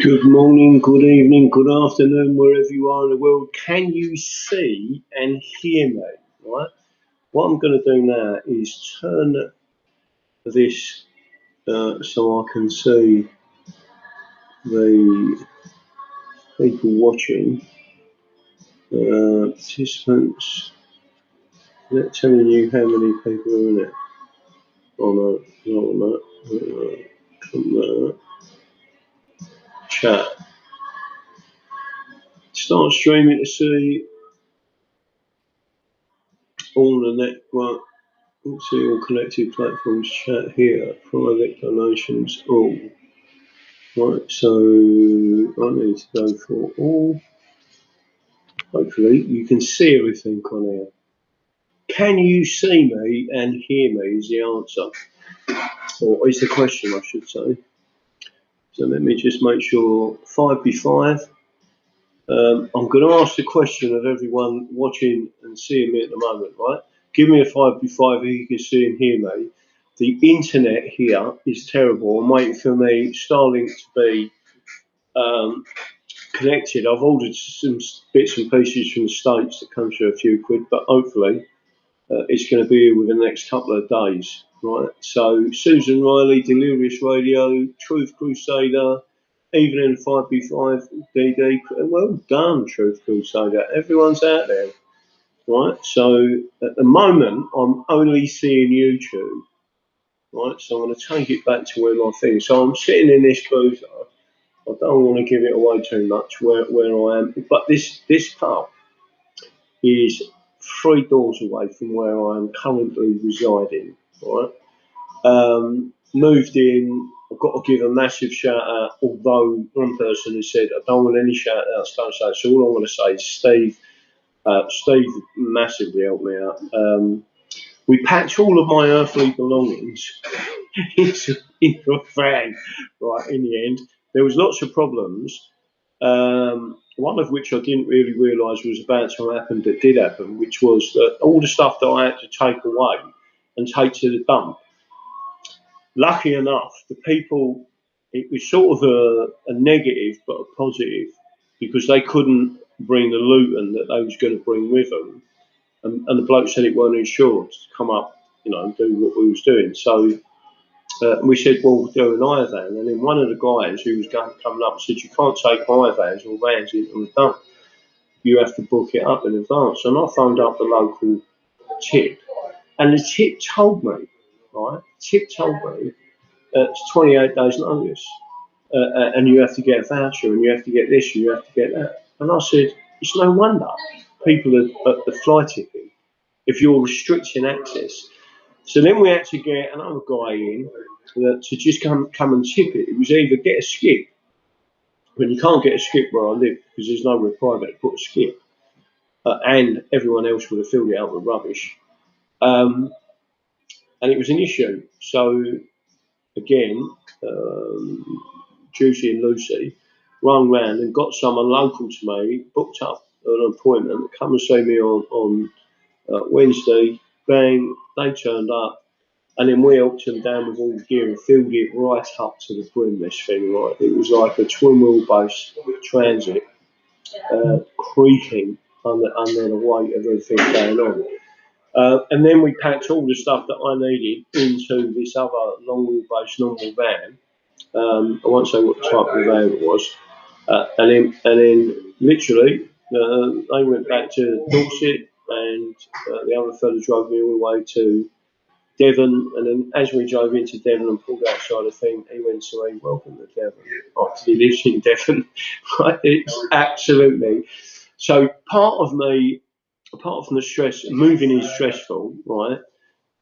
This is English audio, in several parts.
Good morning, good evening, good afternoon, wherever you are in the world. Can you see and hear me? Right. What I'm going to do now is turn this so I can see the people watching. Participants. Is that telling you how many people are in it? Oh no, not on that. Come there. Chat. Start streaming to see all the network. See all connected platforms. Chat here. Private donations all. Right, so I need to go for all. Hopefully you can see everything on here. Can you see me and hear me is the answer. Or is the question, I should say. So let me just make sure 5v5. I'm going to ask the question of everyone watching and seeing me at the moment, right? Give me a 5v5 if you can see and hear me. The internet here is terrible. I'm waiting for me Starlink to be connected. I've ordered some bits and pieces from the States that comes for a few quid, but hopefully it's going to be here within the next couple of days, right? So Susan Riley, Delirious Radio, Truth Crusader, Evelyn 5b5, DD, well done, Truth Crusader. Everyone's out there, right? So at the moment, I'm only seeing YouTube, right? So I'm going to take it back to where my thing. So I'm sitting in this booth. I don't want to give it away too much where I am, but this pub is 3 doors away from where I am currently residing. Right, moved in. I've got to give a massive shout out. Although one person has said I don't want any shout outs, don't say. So all I want to say is Steve. Steve massively helped me out. We packed all of my earthly belongings into a van. Right, in the end, there was lots of problems. One of which I didn't really realise was about to happen that did happen, which was that all the stuff that I had to take away and take to the dump. Lucky enough, the people, it was sort of a negative but a positive because they couldn't bring the Luton that they was going to bring with them. And the bloke said it weren't insured to come up, and do what we was doing. So we said, well, we'll do an hire van. And then one of the guys who was coming up said, you can't take hire vans or vans into the dump. You have to book it up in advance. And I phoned up the local tip. And the tip told me, right? Tip told me it's 28 days notice. And you have to get a voucher and you have to get this and you have to get that. And I said, it's no wonder people are fly tipping if you're restricting access. So then we had to get another guy in to just come and tip it. It was either get a skip, but you can't get a skip where I live because there's nowhere private to put a skip, and everyone else would have filled it out with rubbish. And it was an issue. So again, Juicy and Lucy run round and got someone local to me, booked up an appointment, come and see me on Wednesday. Bang, they turned up. And then we helped them down with all the gear and filled it right up to the brim, this thing, right? It was like a twin wheelbase transit, creaking under the weight of everything going on. And then we packed all the stuff that I needed into this other long wheelbase normal van. I won't say what type of van it was. And then literally, they went back to Dorset, and the other fella drove me all the way to Devon, and then as we drove into Devon and pulled outside the thing, he went to me, welcome to Devon. He lives in Devon. Right? It's absolutely. So part of me, apart from the stress, moving is stressful, right?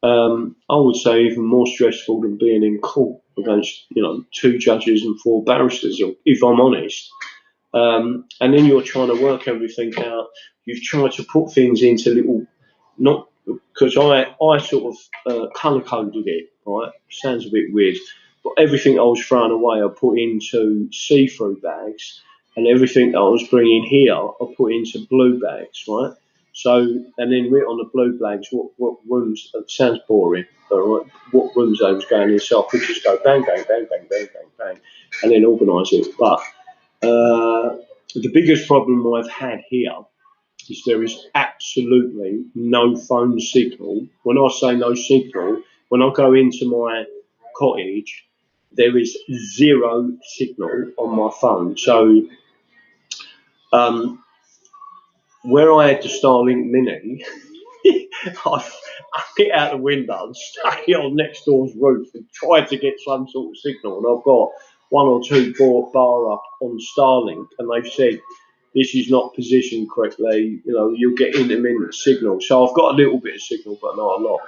I would say even more stressful than being in court against, 2 judges and 4 barristers, if I'm honest. And then you're trying to work everything out. You've tried to put things into little, not because I sort of colour coded it, right? Sounds a bit weird, but everything I was throwing away, I put into see-through bags, and everything that I was bringing here, I put into blue bags, right? So, and then written on the blue bags what rooms. It sounds boring, but right, what rooms I was going in, so I could just go bang, bang, bang, bang, bang, bang, bang, and then organise it. But The biggest problem I've had here is there is absolutely no phone signal. When I say no signal, when I go into my cottage, there is zero signal on my phone. So where I had the Starlink Mini, I get out the window and stuck it on next door's roof and tried to get some sort of signal. And I've got one or two bar up on Starlink, and they've said this is not positioned correctly. You know, you'll get intermittent signal. So I've got a little bit of signal, but not a lot.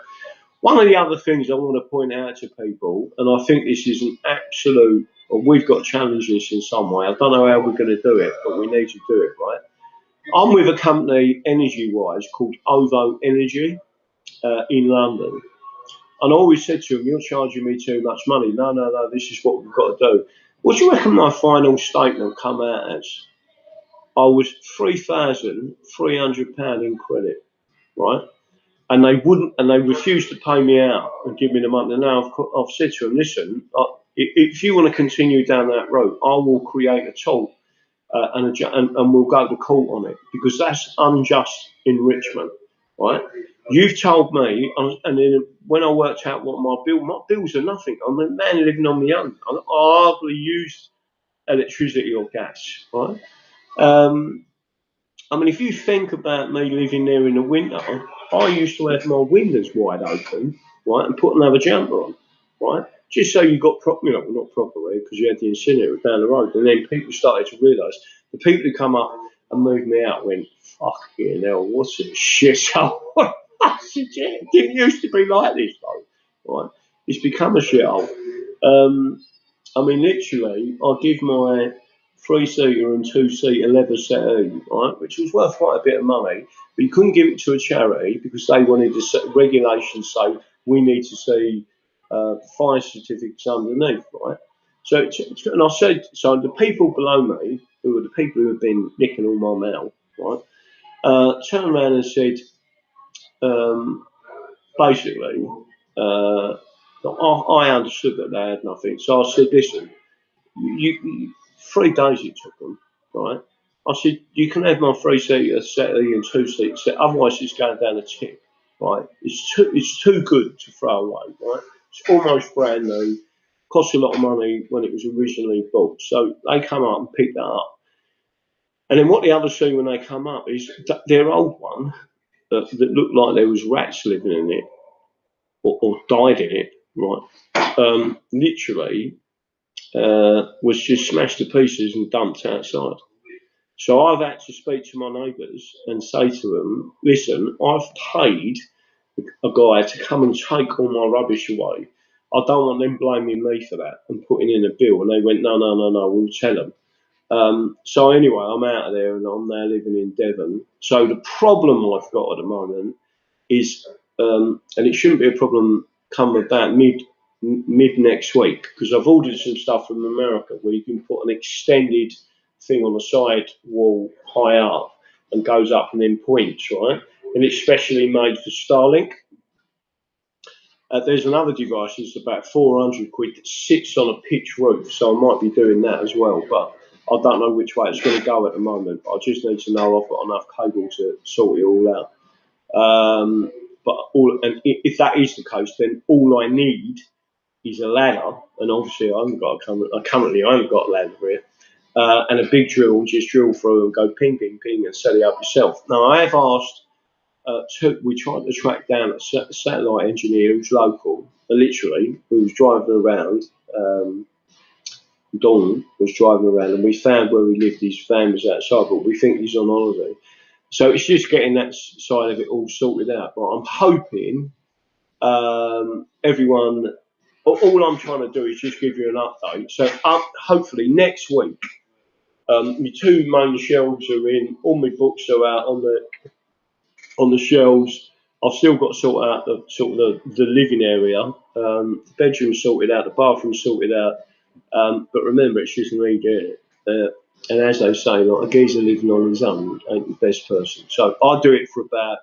One of the other things I want to point out to people, and I think this is an absolute, well, we've got to challenge this in some way. I don't know how we're going to do it, but we need to do it, right? I'm with a company, energy-wise, called OVO Energy in London. And I always said to them, you're charging me too much money. No, this is what we've got to do. What do you reckon my final statement come out as? I was £3,300 in credit, right? And they wouldn't, and they refused to pay me out and give me the money. And now I've said to them, listen, if you want to continue down that road, I will create a tool and we'll go to court on it, because that's unjust enrichment, right? You've told me, and then when I worked out what my bills are nothing. I'm a man living on my own. I hardly use electricity or gas, right? I mean, if you think about me living there in the winter, I used to have my windows wide open, right, and put another jumper on, right, just so you got not properly, because you had the incinerator down the road, and then people started to realise. The people who come up and moved me out went, fucking hell, what's a shithole? It didn't used to be like this, though, right? It's become a shithole. I mean, literally, I give my 3-seater and 2-seater leather settee, right, which was worth quite a bit of money, but you couldn't give it to a charity because they wanted to set regulations say we need to see fire certificates underneath, right? So, and I said, so the people below me, who were the people who had been nicking all my mail, right, turned around and said, basically, I understood that they had nothing. So I said, listen, you 3 days it took them, right? I said, you can have my 3-seater settee and 2-seater set, otherwise it's going down a tip, right? It's too good to throw away, right? It's almost brand new, cost a lot of money when it was originally bought. So they come up and pick that up. And then what the others see when they come up is their old one that looked like there was rats living in it or died in it, right? Literally was just smashed to pieces and dumped outside. So I've had to speak to my neighbours and say to them, listen, I've paid a guy to come and take all my rubbish away. I don't want them blaming me for that and putting in a bill. And they went, no, we'll tell them. So anyway, I'm out of there and I'm now living in Devon. So the problem I've got at the moment is, and it shouldn't be a problem come about mid next week, because I've ordered some stuff from America where you can put an extended thing on the side wall high up and goes up and then points, right? And it's specially made for Starlink. There's another device that's about 400 quid that sits on a pitch roof, so I might be doing that as well, but I don't know which way it's going to go at the moment. I just need to know I've got enough cable to sort it all out. And if that is the case, then all I need is a ladder, and obviously I haven't got a ladder here, and a big drill, and just drill through and go ping, ping, ping, and set it up yourself. Now I have asked. We tried to track down a satellite engineer who's local, literally, who was driving around. Don was driving around, and we found where he lived. His van was outside, but we think he's on holiday. So it's just getting that side of it all sorted out. But I'm hoping everyone. All I'm trying to do is just give you an update. So hopefully next week, my 2 main shelves are in. All my books are out on the shelves. I've still got to sort out the living area. The bedroom sorted out, the bathroom sorted out. But remember, it's just me doing it. And as they say, like a geezer living on his own ain't the best person. So I do it for about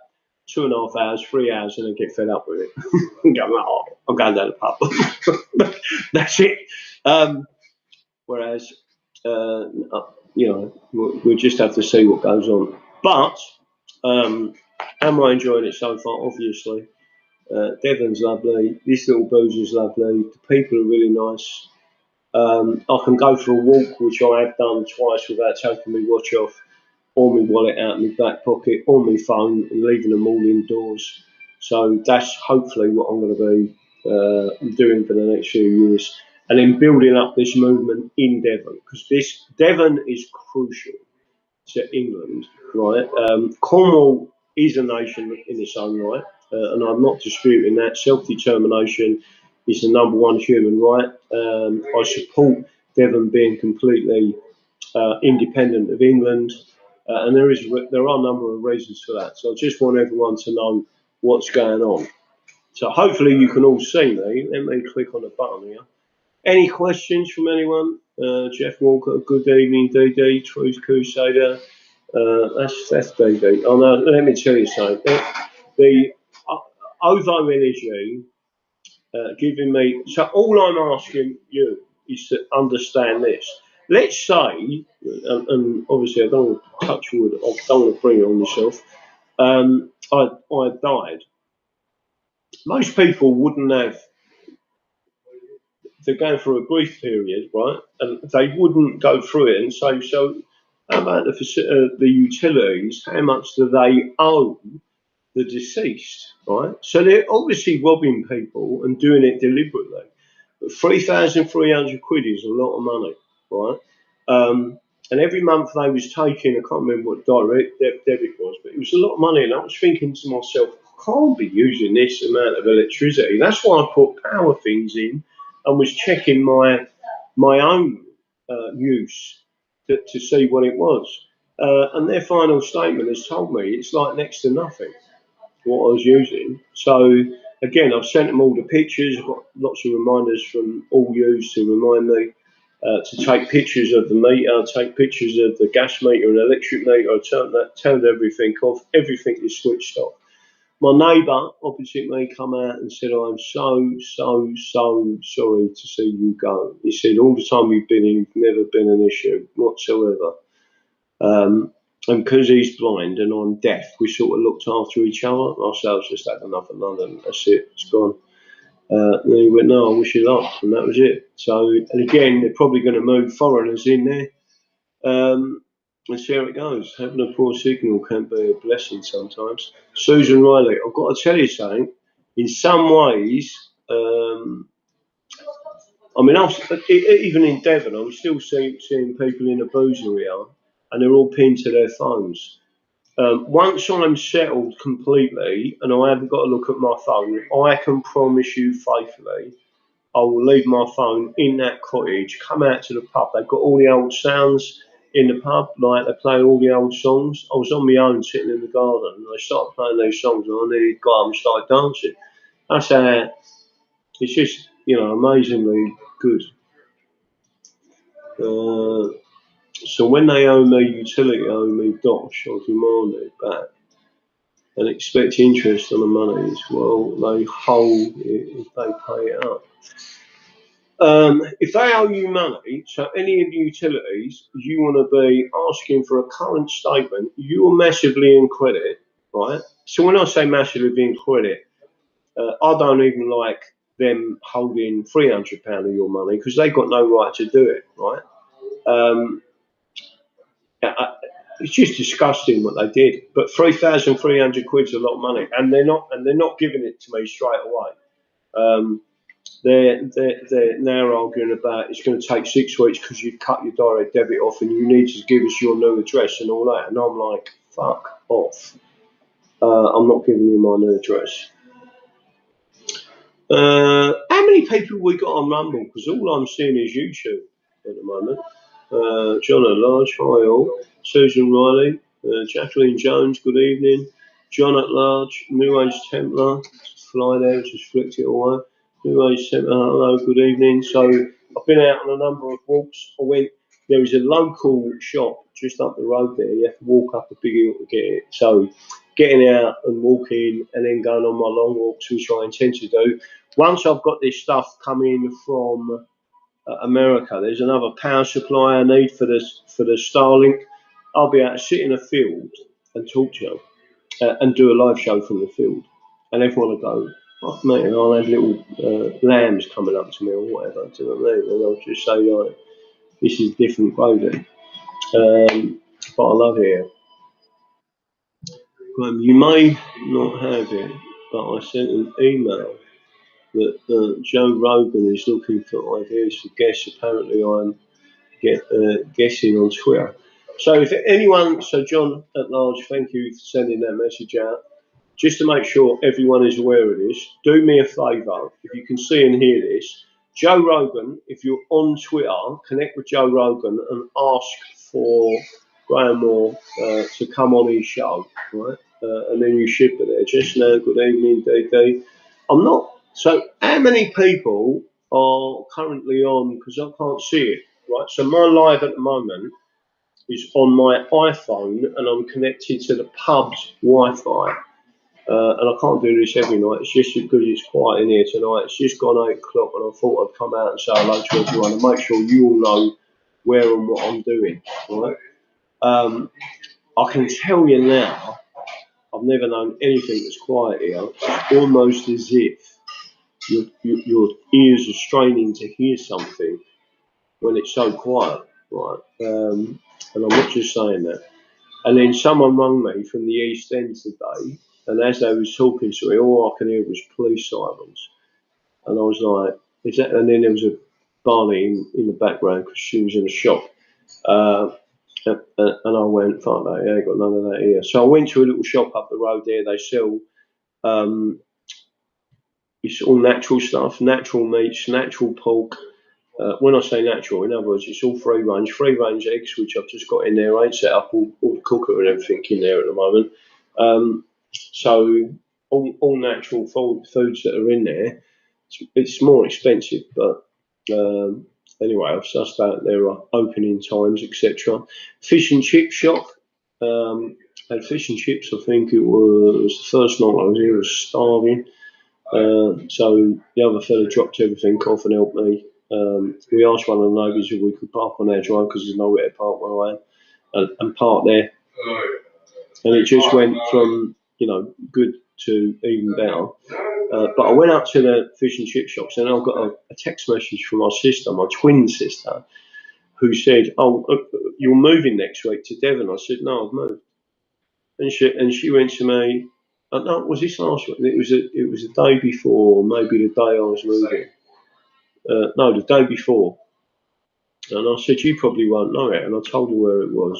2.5 hours, 3 hours, and then get fed up with it. And go, oh, I'm going down the pub. That's it. Whereas You know, we'll just have to see what goes on. But am I enjoying it so far? Obviously. Devon's lovely. This little boozer's lovely. The people are really nice. I can go for a walk, which I have done twice without taking my watch off, or my wallet out of my back pocket, or my phone, and leaving them all indoors. So that's hopefully what I'm going to be doing for the next few years, and then building up this movement in Devon, because this Devon is crucial to England, right? Cornwall is a nation in its own right, and I'm not disputing that. Self-determination is the number one human right. I support Devon being completely independent of England, and there are a number of reasons for that. So I just want everyone to know what's going on. So hopefully you can all see me. Let me click on the button here. Any questions from anyone? Jeff Walker, good evening, DD, Truth Crusader. That's DD. Oh no, let me tell you something. The OVO energy giving me. So all I'm asking you is to understand this. Let's say, and obviously I don't want to touch wood, I don't want to bring it on myself. I died. Most people wouldn't have. They're going through a grief period, right? And they wouldn't go through it and say, so how about the utilities? How much do they owe the deceased, right? So they're obviously robbing people and doing it deliberately. But 3,300 quid is a lot of money, right? And every month they was taking, I can't remember what direct debit was, but it was a lot of money. And I was thinking to myself, I can't be using this amount of electricity. That's why I put power things in and was checking my own use to see what it was. And their final statement has told me it's like next to nothing what I was using. So again, I've sent them all the pictures. I've got lots of reminders from all yous to remind me to take pictures of the meter, take pictures of the gas meter and electric meter. I turned everything off. Everything is switched off. My neighbour opposite me come out and said, I'm so sorry to see you go. He said, all the time you've been in, you've never been an issue whatsoever. And because he's blind and I'm deaf, we sort of looked after each other. Ourselves just had enough of London. That's it. It's gone. And he went, no, I wish you luck. And that was it. So, and again, they're probably going to move foreigners in there. And see how it goes. Having a poor signal can be a blessing sometimes. Susan Riley, I've got to tell you something. In some ways, I mean, even in Devon, I'm still seeing people in a boozeria and they're all pinned to their phones. Once I'm settled completely and I haven't got to look at my phone, I can promise you faithfully, I will leave my phone in that cottage, come out to the pub. They've got all the old sounds in the pub, like they play all the old songs. I was on my own sitting in the garden and they started playing those songs and I nearly got up and started dancing. That's how it's just, amazingly good. So when they owe me utility, owe me dosh, I'll demand it back and expect interest on the monies. Well, they hold it if they pay it up. If they owe you money, so any of the utilities, you want to be asking for a current statement, you're massively in credit, right? So when I say massively in credit, I don't even like them holding £300 of your money because they've got no right to do it, right? It's just disgusting what they did. But 3,300 quid's a lot of money, and they're not giving it to me straight away. They're now arguing about it's going to take 6 weeks because you've cut your direct debit off and you need to give us your new address and all that. And I'm like, fuck off. I'm not giving you my new address. How many people we got on Rumble? Because all I'm seeing is YouTube at the moment. John at Large, hi all. Susan Riley, Jacqueline Jones, good evening. John at Large, New Age Templar, fly there, just flicked it away. New Age Templar, hello, good evening. So I've been out on a number of walks. There is a local shop just up the road there. You have to walk up a big hill to get it. So getting out and walking and then going on my long walks, which I intend to do. Once I've got this stuff coming from America. There's another power supply I need for the Starlink. I'll be able to sit in a field and talk to you and do a live show from the field, and everyone will go, "Oh, mate," and I'll have little lambs coming up to me or whatever. Do you know what I mean? And I'll just say, like, "This is different clothing," but I love it here. You may not have it, but I sent an email that Joe Rogan is looking for ideas for guests. Apparently, I'm guessing on Twitter. So if anyone, so John at large, thank you for sending that message out. Just to make sure everyone is aware of this, do me a favour, if you can see and hear this, Joe Rogan, if you're on Twitter, connect with Joe Rogan and ask for Graham Moore to come on his show, right? And then you should be there. Just now, good evening, DD. I'm not. So, how many people are currently on? Because I can't see it, right? So, my live at the moment is on my iPhone, and I'm connected to the pub's Wi-Fi. And I can't do this every night. It's just because it's quiet in here tonight. It's just gone 8 o'clock, and I thought I'd come out and say hello to everyone and make sure you all know where and what I'm doing, right? I can tell you now, I've never known anything that's quiet here. It's almost as if your ears are straining to hear something when it's so quiet, right? And I'm not just saying that. And then someone rang me from the East End today, and as they was talking to me, all I could hear was police sirens. And I was like, "Is that?" And then there was a Barney in the background because she was in a shop. And I went, "Fuck that, yeah, I ain't got none of that here." So I went to a little shop up the road there. They sell, it's all natural stuff, natural meats, natural pork. When I say natural, in other words, it's all free range eggs, which I've just got in there. I ain't set up all the cooker and everything in there at the moment. So all natural foods that are in there. It's more expensive, but anyway, I've sussed out there are opening times, etc. Fish and chip shop. Had fish and chips. I think it was the first night I was here. I was starving. So the other fella dropped everything off and helped me. We asked one of the neighbours if we could park on our drive because there's nowhere to park where I am, and park there. And it just went from, good to even better. But I went up to the fish and chip shops, and I got a text message from my sister, my twin sister, who said, "Oh, you're moving next week to Devon." I said, "No, I've moved." And she went to me, "No, was this last week?" It was the day before, maybe the day I was moving. No, the day before. And I said, "You probably won't know it." And I told her where it was.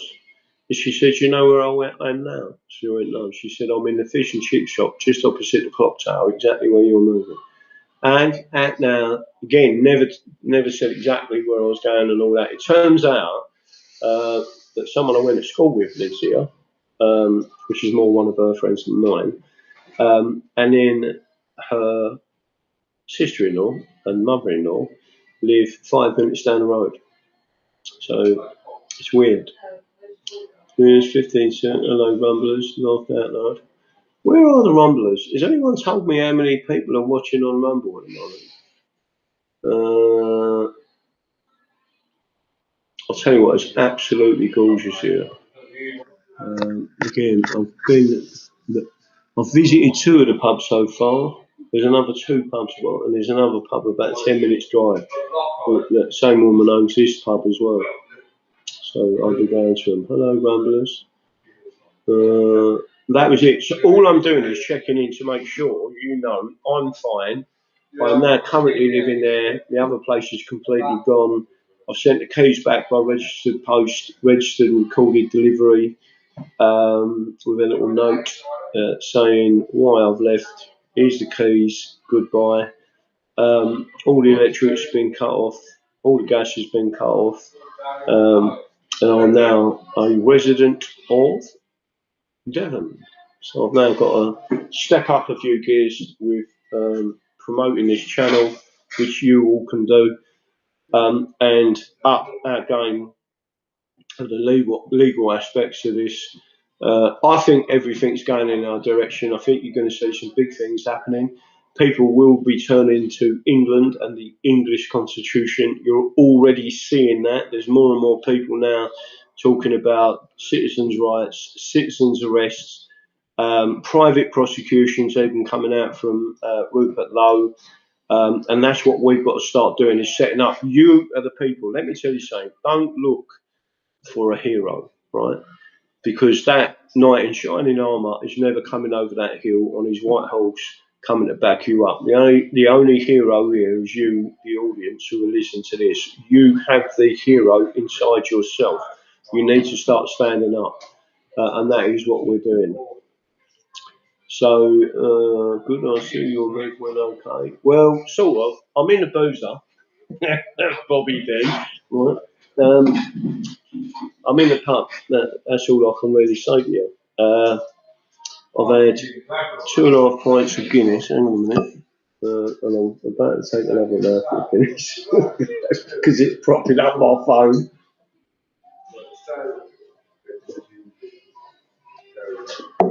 And she said, "You know where I am now?" She went, "No." She said, "I'm in the fish and chip shop just opposite the clock tower, exactly where you're moving." And now, again, never said exactly where I was going and all that. It turns out that someone I went to school with lives here, which is more one of her friends than mine. And then her sister-in-law and mother-in-law live 5 minutes down the road. So it's weird. There's 15 cent. Hello, Rumblers. Laughed out loud. Where are the Rumblers? Has anyone told me how many people are watching on Rumble at the moment? I'll tell you what, it's absolutely gorgeous here. Again, I've visited 2 of the pubs so far. There's another 2 pubs, and there's another pub about 10 minutes drive. That same woman owns this pub as well. So I'll be going to them. Hello, Rumblers. That was it. So all I'm doing is checking in to make sure I'm fine. I'm now currently living there. The other place is completely gone. I've sent the keys back by registered post, registered and recorded delivery, with a little note saying why I've left. Here's the keys. Goodbye. All the electric's been cut off. All the gas has been cut off. And I'm now a resident of Devon. So I've now got to step up a few gears with promoting this channel, which you all can do, and up our game of the legal aspects of this. I think everything's going in our direction. I think you're going to see some big things happening. people will be turning to England and the English constitution. You're already seeing that. There's more and more people now talking about citizens' rights, citizens' arrests, private prosecutions even coming out from Rupert Lowe. And that's what we've got to start doing, is setting up. You are the people. Let me tell you something. Don't look for a hero, right? Because that knight in shining armour is never coming over that hill on his white horse coming to back you up. The only hero here is you, the audience, who are listening to this. You have the hero inside yourself. You need to start standing up. And that is what we're doing. So, good, I see your leg went okay. Well, sort of. I'm in the boozer. Bobby D. Right. I'm in the pub. That's all I can really say to you. I've had 2.5 pints of Guinness. Hang on a minute. And I'm about to take another mouthful of Guinness because it's propping up my phone.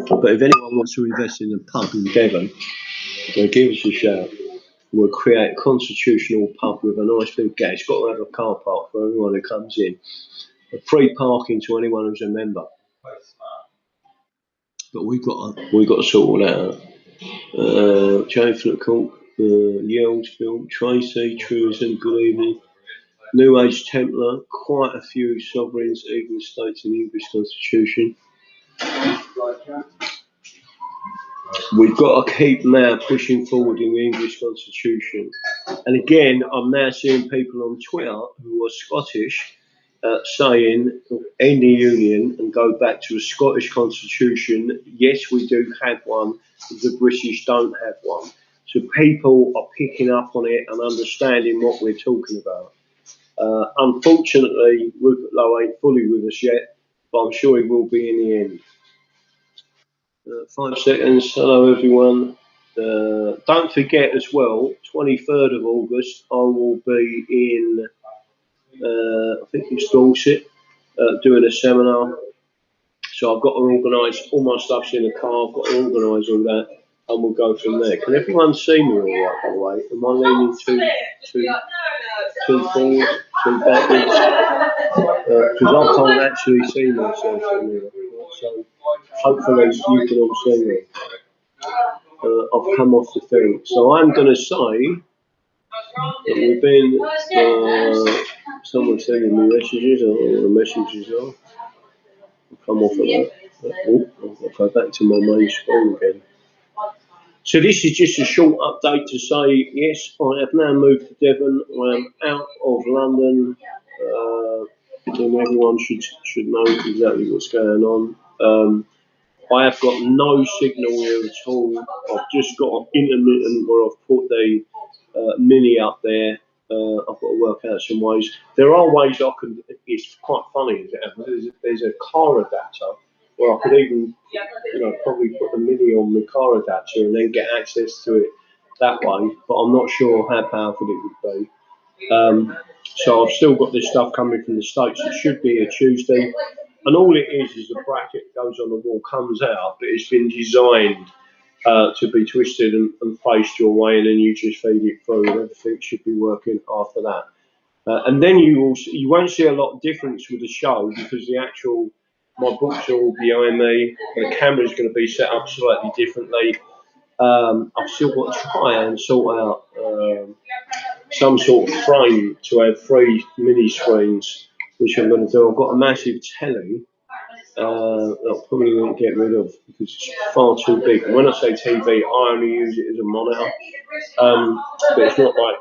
But if anyone wants to invest in a pub in Devon, they'll give us a shout. We'll create a constitutional pub with a nice big gate. It's got to have a car park for everyone who comes in. Free parking to anyone who's a member. But we've got to sort it out. Jane from the Court, Yells Film, Tracy, Truism, good evening. New Age Templar, quite a few sovereigns, even states in the English Constitution. We've got to keep now pushing forward in the English Constitution. And again, I'm now seeing people on Twitter who are Scottish saying end the union and go back to a Scottish Constitution. Yes, we do have one. The British don't have one. So people are picking up on it and understanding what we're talking about. Unfortunately, Rupert Lowe ain't fully with us yet, but I'm sure he will be in the end. 5 seconds. Hello, everyone. Don't forget as well, 23rd of August, I will be in, I think it's Dorset, doing a seminar. So I've got to organise, all my stuff's in the car, I've got to organise all that, and we'll go from there. Can everyone see me all right, by the way? Am I leaning too forward, too backwards? Because I can't actually see myself anymore. So hopefully you can all see me. I've come off the thing. So I'm going to say that we've been, someone's sending me messages, or the messages are. I'll come off of that. I'll go back to my main screen again. So this is just a short update to say, yes, I have now moved to Devon. I am out of London. And everyone should know exactly what's going on. I have got no signal here at all. I've just got an intermittent where I've put the mini up there. I've got to work out some ways. There are ways I can. It's quite funny. There's a car adapter where I could even, probably put the mini on the car adapter and then get access to it that way. But I'm not sure how powerful it would be. So I've still got this stuff coming from the States. It should be a Tuesday. And all it is a bracket goes on the wall, comes out, but it's been designed to be twisted and faced your way, and then you just feed it through, and everything should be working after that. And then you won't see a lot of difference with the show because my books are all behind me. The camera's going to be set up slightly differently. I've still got to try and sort out some sort of frame to have 3 mini screens, which I'm going to do. I've got a massive telly that I probably won't get rid of because it's far too big. And when I say TV, I only use it as a monitor, but it's not like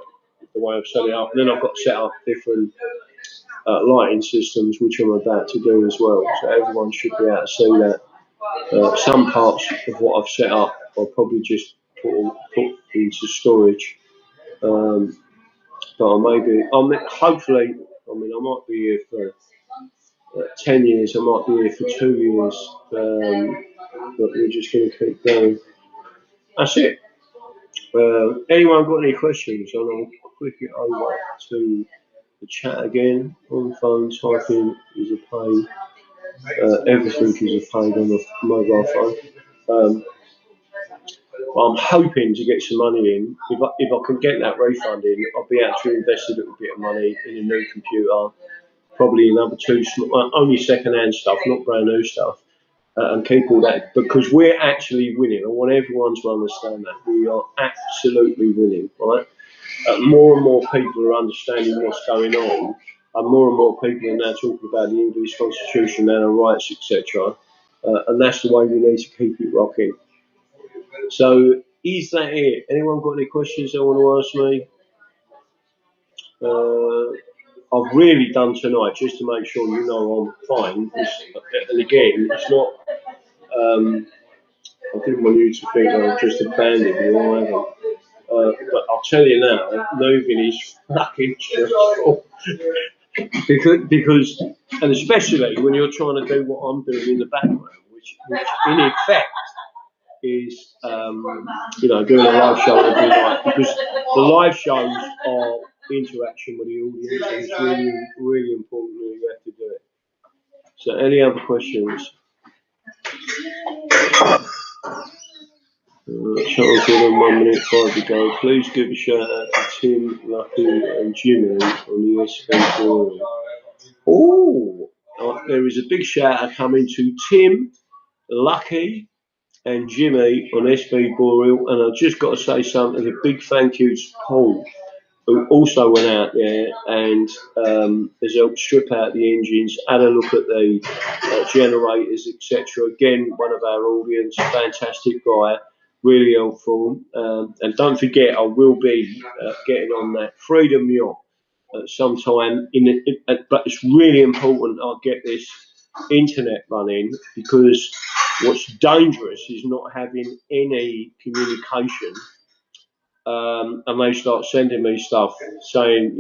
the way I've set it up. And then I've got to set up different lighting systems, which I'm about to do as well. So everyone should be able to see that. Some parts of what I've set up, I'll probably just put into storage. But hopefully, I might be here for 10 years, I might be here for 2 years, but we're just going to keep going. That's it. Anyone got any questions? And I'll click it over to the chat again. On the phone, typing is a pain. Everything is a pain on the mobile phone. I'm hoping to get some money in. If I can get that refund in, I'll be able to invest a little bit of money in a new computer, probably another two, only second-hand stuff, not brand new stuff, and keep all that, because we're actually winning. I want everyone to understand that. We are absolutely winning, right? More and more people are understanding what's going on, and more people are now talking about the English Constitution and our rights, etc. And that's the way we need to keep it rocking. So, is that it? Anyone got any questions they want to ask me? I've really done tonight just to make sure you know I'm fine. And again, it's not. I didn't want you to think I'm just abandoned you or whatever. But I'll tell you now, moving is fucking stressful. because, and especially when you're trying to do what I'm doing in the background, which in effect is, doing a live show every night, because the live shows are interaction with the audience, and it's really, really important that you have to do it. So, any other questions? Charles Devon, 1 minute 5 to go. Please give a shout out to Tim, Lucky, and Jimmy on the SB Boring. Oh, there is a big shout out coming to Tim, Lucky, and Jimmy on SB Boreal, and I've just got to say something. A big thank you to Paul, who also went out there and has helped strip out the engines, had a look at the generators, etc. Again, one of our audience, fantastic guy, really helpful. And don't forget, I will be getting on that Freedom Yacht sometime. But it's really important I get this internet running, because what's dangerous is not having any communication. And they start sending me stuff saying,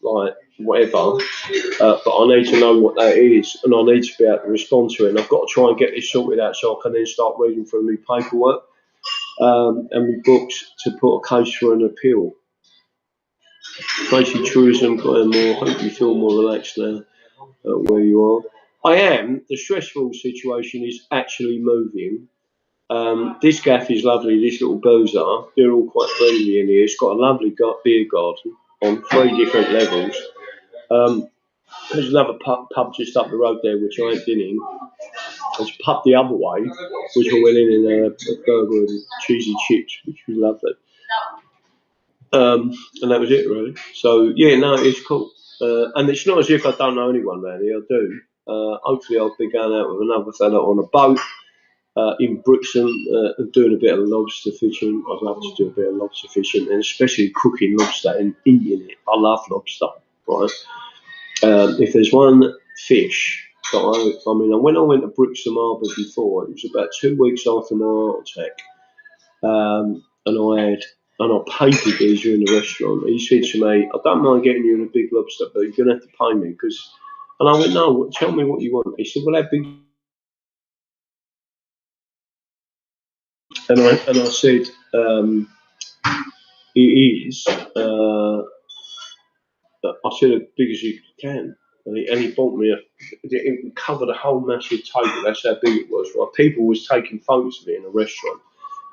like whatever, but I need to know what that is, and I need to be able to respond to it. And I've got to try and get this sorted out so I can then start reading through my paperwork and my books to put a case for an appeal. Tracy Tourism, Graham Moore, hope you feel more relaxed now where you are. I am. The stressful situation is actually moving. This gaff is lovely, this little boozer. They're all quite friendly in here. It's got a lovely beer garden on 3 different levels. There's another pub just up the road there, which I ain't been in. There's a pub the other way, which I went in a burger and cheesy chips, which was lovely. And that was it, really. So, yeah, no, it's cool. And it's not as if I don't know anyone around here, I do. Hopefully I'll be going out with another fella on a boat in Brixham and doing a bit of lobster fishing. I'd love to do a bit of lobster fishing, and especially cooking lobster and eating it. I love lobster, right? If there's one fish that when I went to Brixham Harbour before, it was about 2 weeks after my heart attack, and I paid the geezer in the restaurant. He said to me, "I don't mind getting you a big lobster, but you're going to have to pay me." And I went, "No, tell me what you want." He said, "Well, how big?" And I said, "It is." I said, "As big as you can." And he bought me it covered a whole massive table. That's how big it was. Right? People was taking photos of it in a restaurant,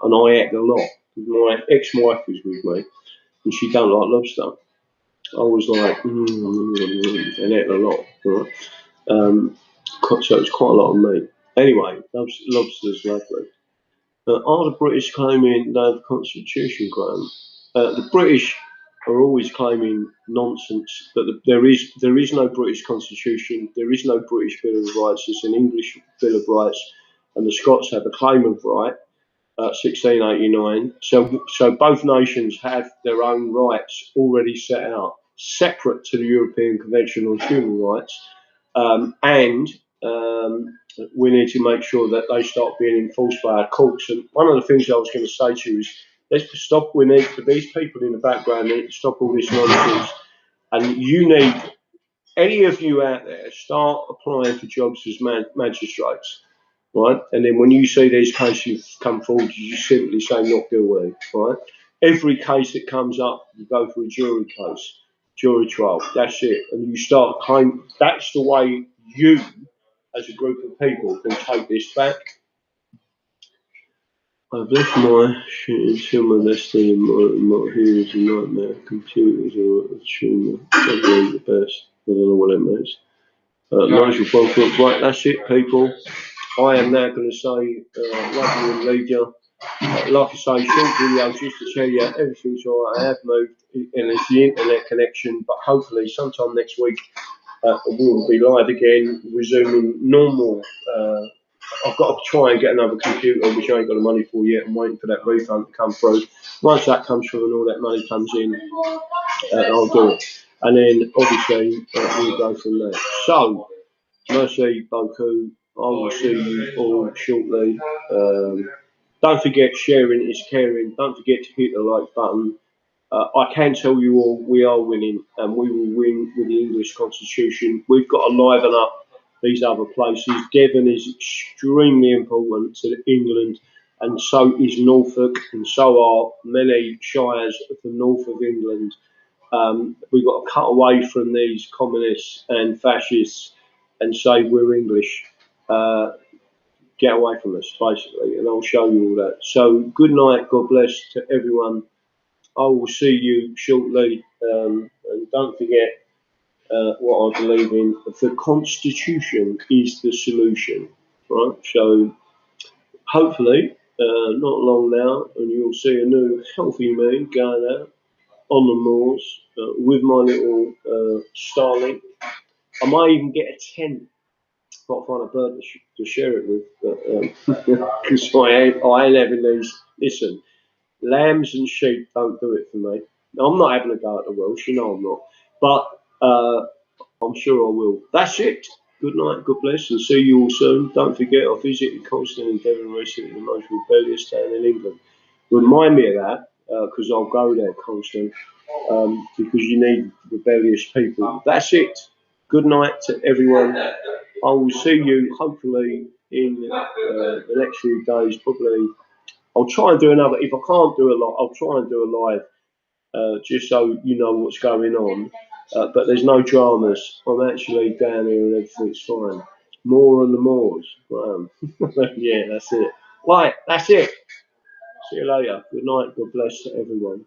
and I ate a lot. My ex-wife was with me, and she don't like lobster. I was like, and ate a lot. Right? So it was quite a lot of meat. Anyway, lobster's lovely. Are the British claiming they have a constitution, Graham? The British are always claiming nonsense, but there is no British constitution, there is no British Bill of Rights, it's an English Bill of Rights, and the Scots have a claim of right, 1689. So both nations have their own rights already set out, separate to the European Convention on Human Rights, and we need to make sure that they start being enforced by our courts. And one of the things I was going to say to you is, let's stop. We need, for these people in the background, need to stop all this nonsense. And you need, any of you out there, start applying for jobs as magistrates, right? And then when you see these cases come forward, you just simply say not guilty, right? Every case that comes up, you go for a jury case, jury trial. That's it, and you start claiming. That's the way you, as a group of people, can take this back. I've left my shit until my destiny. My here is a nightmare. Computers are a tumour. Probably the best. I don't know what that means. Nigel Bolton. Right, that's it, people. I am now going to say, love you and leave you. Like I say, short video just to tell you everything's alright. I have moved, and it's the internet connection, but hopefully sometime next week we'll be live again, resuming normal. I've got to try and get another computer, which I ain't got the money for yet. I'm waiting for that refund to come through. Once that comes through and all that money comes in, I'll do it. And then obviously we'll go from there. So, merci beaucoup. I will see you all shortly. Don't forget, sharing is caring. Don't forget to hit the like button. I can tell you all, we are winning, and we will win with the English Constitution. We've got to liven up these other places. Devon is extremely important to England, and so is Norfolk, and so are many shires of the north of England. We've got to cut away from these communists and fascists and say we're English. Get away from us, basically, and I'll show you all that. So, good night. God bless to everyone. I will see you shortly, and don't forget what I believe in. The Constitution is the solution, right? So hopefully, not long now, and you'll see a new healthy me going out on the moors with my little starlink. I might even get a tent. Got to find a bird to share it with, because I ain't having these. Listen. Lambs and sheep don't do it for me. I'm not having a go at the Welsh, you know I'm not. But I'm sure I will. That's it. Good night, God bless, and see you all soon. Don't forget, I visited Constant and Devon recently, the most rebellious town in England. Remind me of that, because I'll go there, Constant, because you need rebellious people. That's it. Good night to everyone. I will see you, hopefully, in the next few days, probably. I'll try and do another. If I can't do a lot, I'll try and do a live, just so you know what's going on. But there's no dramas. I'm actually down here and everything's fine. More on the moors. Yeah, that's it. Right, that's it. See you later. Good night. God bless everyone.